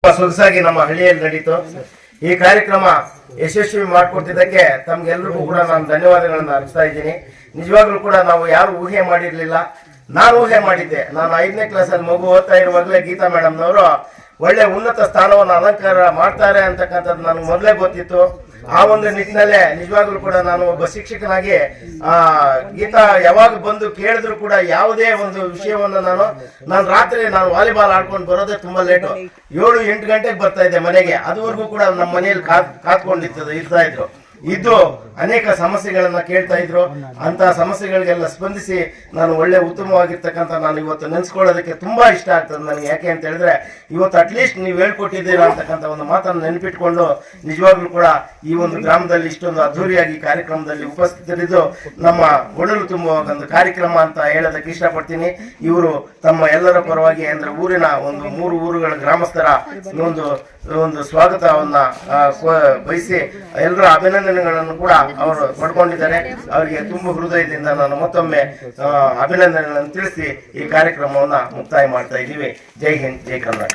ಸೊಗಸಾಗಿ ನಮ್ಮ ಹಳ್ಳಿಯಲ್ಲಿ ನಡೀತು. ಈ ಕಾರ್ಯಕ್ರಮ ಯಶಸ್ವಿ ಮಾಡಿಕೊಟ್ಟಿದ್ದಕ್ಕೆ ತಮ್ಗೆಲ್ರಿಗೂ ಕೂಡ ನಾನು ಧನ್ಯವಾದಗಳನ್ನು ಅರ್ಪಿಸ್ತಾ ಇದ್ದೀನಿ. ನಿಜವಾಗ್ಲೂ ಕೂಡ ನಾವು ಯಾರು ಊಹೆ ಮಾಡಿರ್ಲಿಲ್ಲ. ನಾನು ಊಹೆ ಮಾಡಿದ್ದೆ. ನಾನು 5ನೇ ಕ್ಲಾಸಲ್ಲಿ ಮಗು ಓದ್ತಾ ಇರುವಾಗಲೇ ಗೀತಾ ಮೇಡಮ್ನವರು ಒಳ್ಳೆ ಉನ್ನತ ಸ್ಥಾನವನ್ನು ಅಲಂಕಾರ ಮಾಡ್ತಾರೆ ಅಂತಕ್ಕಂಥದ್ದು ನನಗೆ ಮೊದಲೇ ಗೊತ್ತಿತ್ತು. ಆ ಒಂದು ನಿಟ್ಟಿನಲ್ಲೇ ನಿಜವಾಗ್ಲೂ ಕೂಡ ನಾನು ಒಬ್ಬ ಶಿಕ್ಷಕನಾಗಿ ಗೀತಾ ಯಾವಾಗ ಬಂದು ಕೇಳಿದ್ರು ಕೂಡ ಯಾವುದೇ ಒಂದು ವಿಷಯವನ್ನು ನಾನು ರಾತ್ರಿ ವಾಲಿಬಾಲ್ ಆಡ್ಕೊಂಡು ಬರೋದೇ ತುಂಬಾ ಲೇಟು. 7-8 ಗಂಟೆಗೆ ಬರ್ತಾ ಇದ್ದೆ ಮನೆಗೆ. ಅದುವರೆಗೂ ಕೂಡ ನಮ್ಮ ಮನೆಯಲ್ಲಿ ಇರ್ತಾ ಇದ್ರು. ಇದು ಅನೇಕ ಸಮಸ್ಯೆಗಳನ್ನ ಕೇಳ್ತಾ ಇದ್ರು. ಅಂತ ಸಮಸ್ಯೆಗಳಿಗೆಲ್ಲ ಸ್ಪಂದಿಸಿ ನಾನು ಒಳ್ಳೆ ಉತ್ತಮವಾಗಿರ್ತಕ್ಕಂಥ ನಾನು ಇವತ್ತು ನೆನೆಸ್ಕೊಳ್ಳೋದಕ್ಕೆ ತುಂಬಾ ಇಷ್ಟ ಆಗ್ತದೆ ನನಗೆ. ಯಾಕೆ ಅಂತ ಹೇಳಿದ್ರೆ ಇವತ್ತು ಅಟ್ಲೀಸ್ಟ್ ನೀವು ಹೇಳ್ಕೊಟ್ಟಿದ್ದೀರಾ ಅಂತಕ್ಕಂಥ ಒಂದು ಮಾತನ್ನು ನೆನಪಿಟ್ಕೊಂಡು ನಿಜವಾಗ್ಲೂ ಕೂಡ ಈ ಒಂದು ಗ್ರಾಮದಲ್ಲಿ ಇಷ್ಟೊಂದು ಅದ್ದೂರಿಯಾಗಿ ಕಾರ್ಯಕ್ರಮದಲ್ಲಿ ಉಪಸ್ಥಿತರಿದ್ದು ನಮ್ಮ ಒಡಲು ತುಂಬುವ ಒಂದು ಕಾರ್ಯಕ್ರಮ ಅಂತ ಹೇಳೋದಕ್ಕೆ ಇಷ್ಟಪಡ್ತೀನಿ. ಇವರು ತಮ್ಮ ಎಲ್ಲರ ಪರವಾಗಿ ಅಂದ್ರೆ ಊರಿನ ಒಂದು 3 ಊರುಗಳ ಗ್ರಾಮಸ್ಥರ ಒಂದು ಸ್ವಾಗತವನ್ನ ಬಯಸಿ ಎಲ್ಲರ ಅಭಿನಂದನೆಗಳನ್ನು ಕೂಡ ಅವರು ಪಡ್ಕೊಂಡಿದ್ದಾರೆ. ಅವರಿಗೆ ತುಂಬ ಹೃದಯದಿಂದ ನಾನು ಮತ್ತೊಮ್ಮೆ ಅಭಿನಂದನೆಗಳನ್ನು ತಿಳಿಸಿ ಈ ಕಾರ್ಯಕ್ರಮವನ್ನ ಮುಕ್ತಾಯ ಮಾಡ್ತಾ ಇದ್ದೀವಿ. ಜೈ ಹಿಂದ್, ಜೈ ಕರ್ನಾಟಕ.